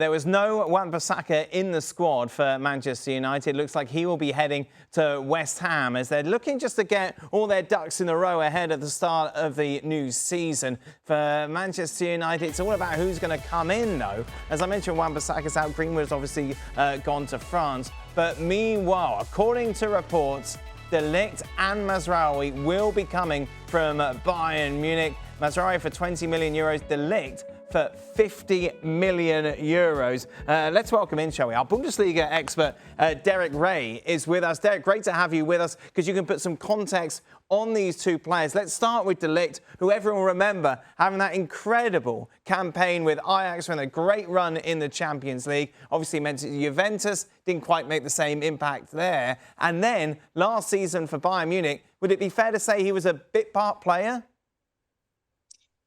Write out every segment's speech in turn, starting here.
There was no Wan-Bissaka in the squad for Manchester United. Looks like he will be heading to West Ham as they're looking just to get all their ducks in a row ahead of the start of the new season. For Manchester United, it's all about who's going to come in, though. As I mentioned, Wan-Bissaka's out. Greenwood's obviously gone to France. But meanwhile, according to reports, De Ligt and Mazraoui will be coming from Bayern Munich. Mazraoui for 20 million euros, De Ligt for 50 million euros. Let's welcome in, shall we? Our Bundesliga expert, Derek Ray, is with us. Derek, great to have you with us because you can put some context on these two players. Let's start with De Ligt, who everyone will remember having that incredible campaign with Ajax and a great run in the Champions League. Obviously meant Juventus didn't quite make the same impact there. And then last season for Bayern Munich, would it be fair to say he was a bit part player?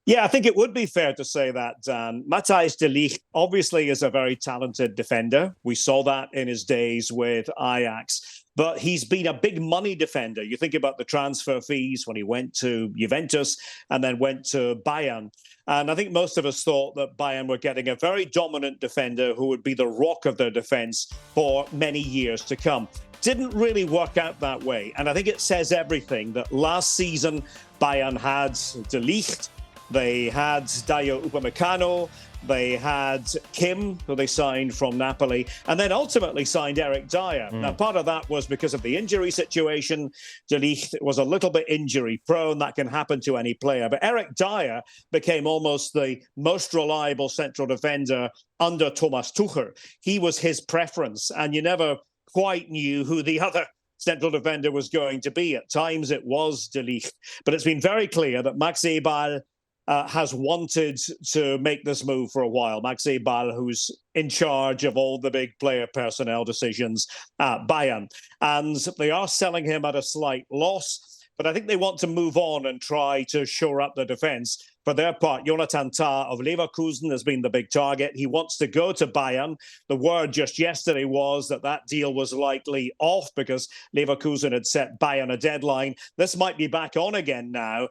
Yeah, I think it would be fair to say that, Dan. Matthijs de Ligt obviously is a very talented defender. We saw that in his days with Ajax. But he's been a big money defender. You think about the transfer fees when he went to Juventus and then went to Bayern. And I think most of us thought that Bayern were getting a very dominant defender who would be the rock of their defence for many years to come. Didn't really work out that way. And I think it says everything that last season Bayern had de Ligt, they had Dayot Upamecano, they had Kim, who they signed from Napoli, and then ultimately signed Eric Dyer. Now, part of that was because of the injury situation. De Ligt was a little bit injury-prone. That can happen to any player. But Eric Dyer became almost the most reliable central defender under Thomas Tuchel. He was his preference, and you never quite knew who the other central defender was going to be. At times, it was De Ligt. But it's been very clear that Max Eberl has wanted to make this move for a while. Max Eberl, who's in charge of all the big player personnel decisions at Bayern. And they are selling him at a slight loss, but I think they want to move on and try to shore up the defence. For their part, Jonathan Tah of Leverkusen has been the big target. He wants to go to Bayern. The word just yesterday was that that deal was likely off because Leverkusen had set Bayern a deadline. This might be back on again now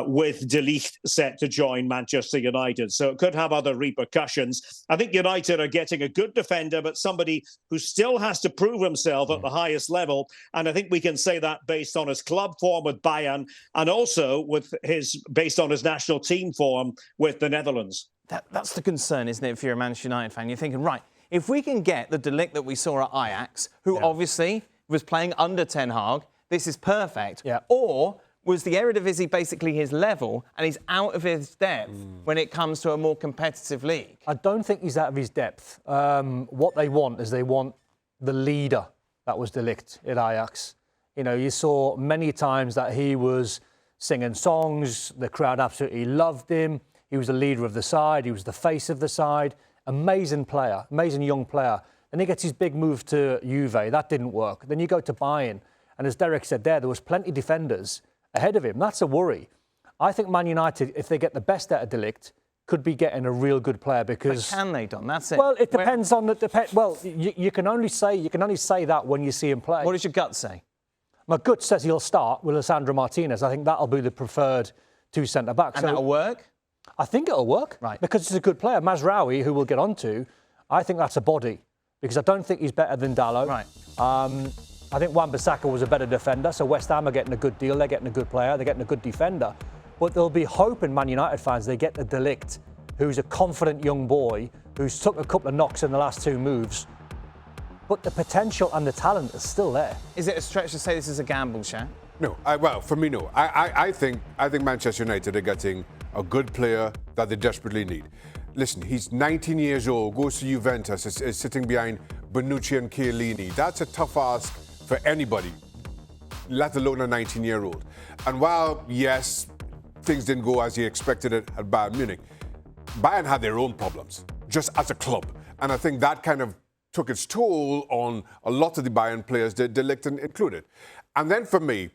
with De Ligt set to join Manchester United. So it could have other repercussions. I think United are getting a good defender, but somebody who still has to prove himself at the highest level. And I think we can say that based on his club form with Bayern and also with based on his national team form with the Netherlands. That's the concern, isn't it, if you're a Manchester United fan? You're thinking, right, if we can get the De Ligt that we saw at Ajax, who obviously was playing under Ten Hag, this is perfect. Yeah. Or was the Eredivisie basically his level and he's out of his depth when it comes to a more competitive league? I don't think he's out of his depth. What they want is they want the leader that was De Ligt at Ajax. You know, you saw many times that he was singing songs, the crowd absolutely loved him. He was the leader of the side, he was the face of the side. Amazing player, amazing young player. And he gets his big move to Juve, that didn't work. Then you go to Bayern, and as Derek said there was plenty of defenders ahead of him. That's a worry. I think Man United, if they get the best out of De Ligt, could be getting a real good player because... But can they, Don? That's it. Well, it depends on the... Well, you can only say that when you see him play. What does your gut say? My gut says he'll start with Lisandro Martinez. I think that'll be the preferred two centre-backs. And that'll work? I think it'll work. Right. Because he's a good player. Mazraoui, who we'll get on to, I think that's a body. Because I don't think he's better than Dalot. Right. I think Wan-Bissaka was a better defender. So West Ham are getting a good deal. They're getting a good player. They're getting a good defender. But there'll be hope in Man United fans. They get the De Ligt, who's a confident young boy, who's took a couple of knocks in the last two moves. But the potential and the talent is still there. Is it a stretch to say this is a gamble, Shaq? No. Well, for me, no. I think Manchester United are getting a good player that they desperately need. Listen, he's 19 years old, goes to Juventus, is sitting behind Bonucci and Chiellini. That's a tough ask for anybody, let alone a 19-year-old. And while, yes, things didn't go as he expected it at Bayern Munich, Bayern had their own problems, just as a club. And I think that kind of took its toll on a lot of the Bayern players, De Ligt included. And then for me,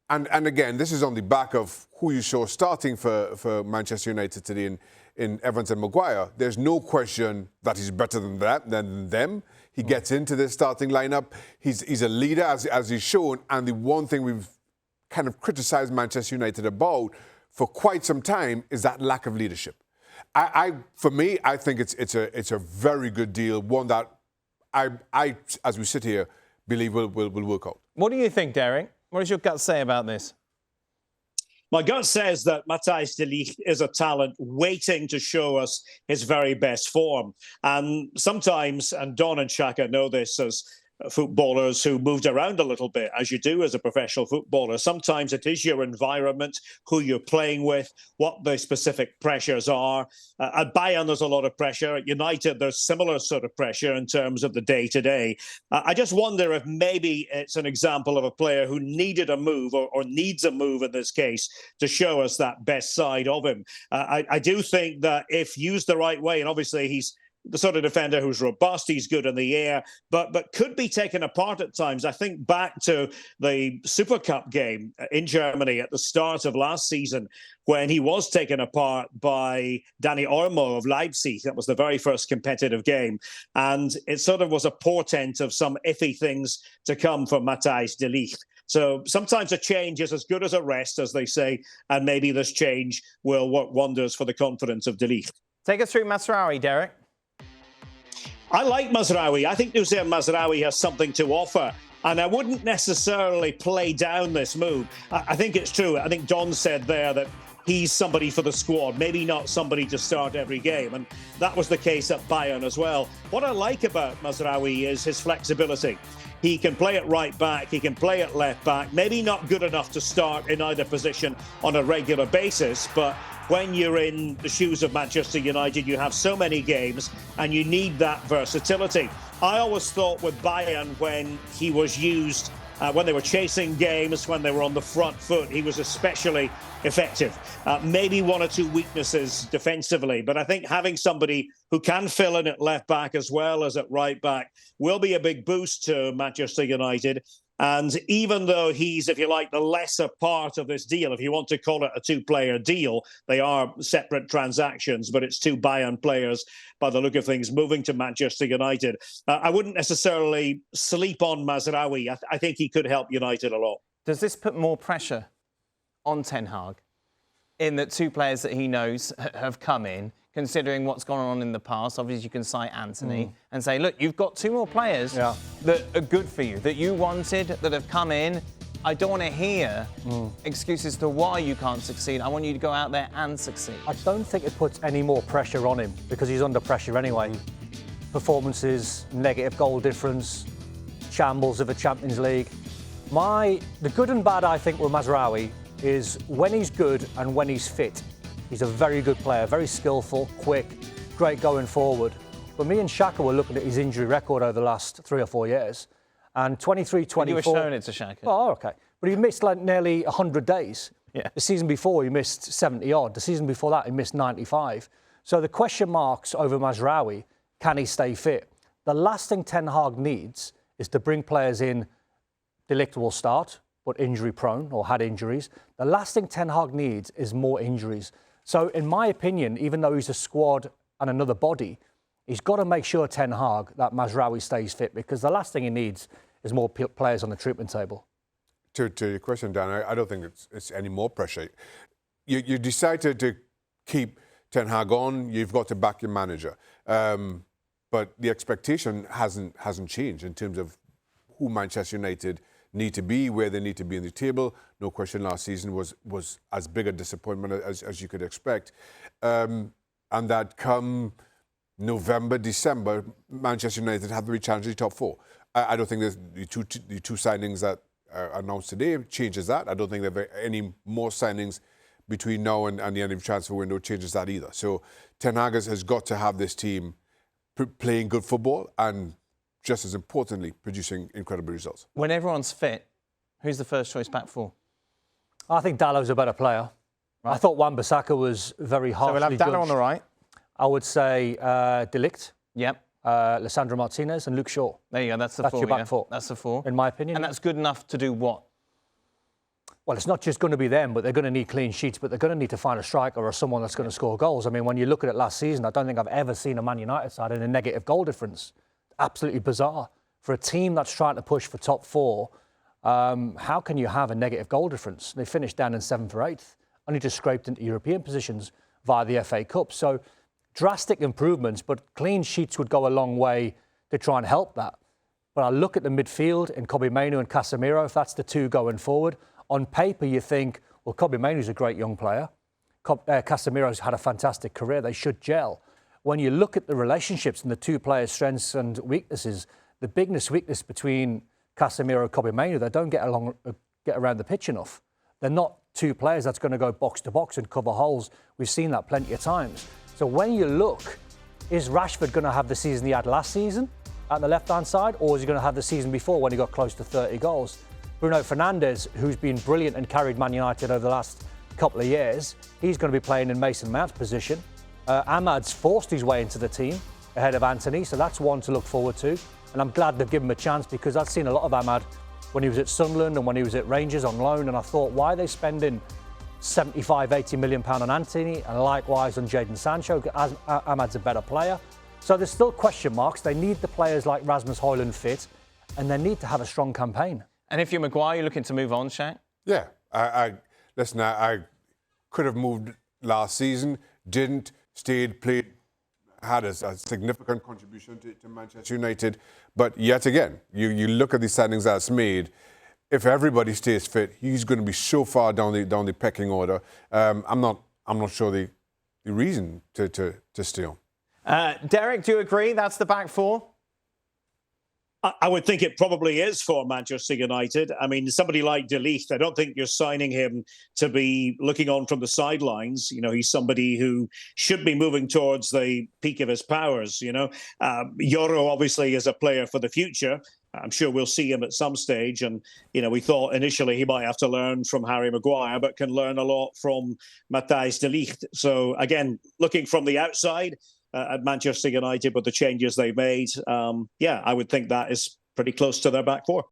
and again, this is on the back of who you saw starting for Manchester United today in Evans and Maguire, there's no question that he's better than them. He gets into the starting lineup. He's a leader, as he's shown. And the one thing we've kind of criticized Manchester United about for quite some time is that lack of leadership. For me, I think it's a very good deal. One that I as we sit here, believe will work out. What do you think, Derek? What does your gut say about this? My gut says that Matthijs de Ligt is a talent waiting to show us his very best form. And sometimes, and Don and Shaka know this as footballers who moved around a little bit, as you do as a professional footballer, sometimes it is your environment, who you're playing with, what the specific pressures are. At Bayern, there's a lot of pressure. At United, there's similar sort of pressure in terms of the day-to-day. I just wonder if maybe it's an example of a player who needed a move, or needs a move in this case, to show us that best side of him. I do think that if used the right way, and obviously he's the sort of defender who's robust, he's good in the air, but could be taken apart at times. I think back to the Super Cup game in Germany at the start of last season, when he was taken apart by Dani Olmo of Leipzig. That was the very first competitive game. And it sort of was a portent of some iffy things to come for Matthijs de Ligt. So sometimes a change is as good as a rest, as they say, and maybe this change will work wonders for the confidence of de Ligt. Take us through Mazraoui, Derek. I like Mazraoui. I think Noussair Mazraoui has something to offer. And I wouldn't necessarily play down this move. I think it's true. I think Don said there that he's somebody for the squad, maybe not somebody to start every game. And that was the case at Bayern as well. What I like about Mazraoui is his flexibility. He can play at right back, he can play at left back, maybe not good enough to start in either position on a regular basis, but when you're in the shoes of Manchester United, you have so many games and you need that versatility. I always thought with Bayern, when he was used, when they were chasing games, when they were on the front foot, he was especially effective. Maybe one or two weaknesses defensively, but I think having somebody who can fill in at left back as well as at right back will be a big boost to Manchester United. And even though he's, if you like, the lesser part of this deal, if you want to call it a two-player deal, they are separate transactions, but it's two Bayern players, by the look of things, moving to Manchester United. I wouldn't necessarily sleep on Mazraoui. I think he could help United a lot. Does this put more pressure on Ten Hag, in that two players that he knows have come in, considering what's gone on in the past? Obviously, you can cite Anthony and say, look, you've got two more players that are good for you, that you wanted, that have come in. I don't want to hear excuses to why you can't succeed. I want you to go out there and succeed. I don't think it puts any more pressure on him, because he's under pressure anyway. Performances, negative goal difference, shambles of a Champions League. The good and bad, I think, with Mazraoui is when he's good and when he's fit. He's a very good player, very skillful, quick, great going forward. But me and Shaka were looking at his injury record over the last 3 or 4 years. And 23-24... You were showing it to Shaka. Oh, OK. But he missed like nearly 100 days. Yeah. The season before, he missed 70-odd. The season before that, he missed 95. So the question marks over Mazraoui, can he stay fit? The last thing Ten Hag needs is to bring players in. De Ligt will start, but injury-prone or had injuries. The last thing Ten Hag needs is more injuries. So, in my opinion, even though he's a squad and another body, he's got to make sure, Ten Hag, that Mazraoui stays fit, because the last thing he needs is more players on the treatment table. To your question, Dan, I don't think it's any more pressure. You decided to keep Ten Hag on. You've got to back your manager, but the expectation hasn't changed in terms of who Manchester United need to be, where they need to be in the table. No question, last season was as big a disappointment as you could expect. And that come November, December, Manchester United have to be challenging the top four. I don't think there's the two signings that are announced today changes that. I don't think there are any more signings between now and the end of the transfer window changes that either. So Ten Hag has got to have this team playing good football and, just as importantly, producing incredible results. When everyone's fit, who's the first choice back four? I think Dallow's a better player. Right. I thought Wan-Bissaka was very harshly So we'll have Dallow on the right. I would say De Ligt. Yep. Lissandro Martinez and Luke Shaw. There you go. That's the four. Your back four. That's the four. In my opinion. And that's good enough to do what? Well, it's not just going to be them, but they're going to need clean sheets, but they're going to need to find a striker or someone that's going to score goals. I mean, when you look at it last season, I don't think I've ever seen a Man United side in a negative goal difference. Absolutely bizarre. For a team that's trying to push for top four, how can you have a negative goal difference? They finished down in 7th or 8th, only just scraped into European positions via the FA Cup. So drastic improvements, but clean sheets would go a long way to try and help that. But I look at the midfield in Kobbie Mainoo and Casemiro, if that's the two going forward. On paper, you think, well, Kobbie Mainoo's a great young player. Casemiro's had a fantastic career. They should gel. When you look at the relationships and the two players' strengths and weaknesses, the weakness between Casemiro and Kobbie Mainoo, they don't get around the pitch enough. They're not two players that's going to go box to box and cover holes. We've seen that plenty of times. So when you look, is Rashford going to have the season he had last season at the left-hand side, or is he going to have the season before when he got close to 30 goals? Bruno Fernandes, who's been brilliant and carried Man United over the last couple of years, he's going to be playing in Mason Mount's position. Ahmad's forced his way into the team ahead of Anthony, so that's one to look forward to. And I'm glad they've given him a chance, because I've seen a lot of Ahmad when he was at Sunderland and when he was at Rangers on loan, and I thought, why are they spending 75, 80 million pound on Anthony and likewise on Jadon Sancho? Ahmad's a better player. So there's still question marks. They need the players like Rasmus Højlund fit, and they need to have a strong campaign. And if you're Maguire, you're looking to move on, Shaq? Yeah, listen, I could have moved last season, didn't, stayed, played, had a significant contribution to Manchester United. But yet again, you look at the signings that's made. If everybody stays fit, he's going to be so far down the pecking order. I'm not sure the reason to stay on. Derek, do you agree that's the back four? I would think it probably is for Manchester United. I mean, somebody like De Ligt, I don't think you're signing him to be looking on from the sidelines. You know, he's somebody who should be moving towards the peak of his powers, you know. Yoro obviously is a player for the future. I'm sure we'll see him at some stage. And, you know, we thought initially he might have to learn from Harry Maguire, but can learn a lot from Matthijs de Ligt. So, again, looking from the outside, at Manchester United with the changes they've made, I would think that is pretty close to their back four.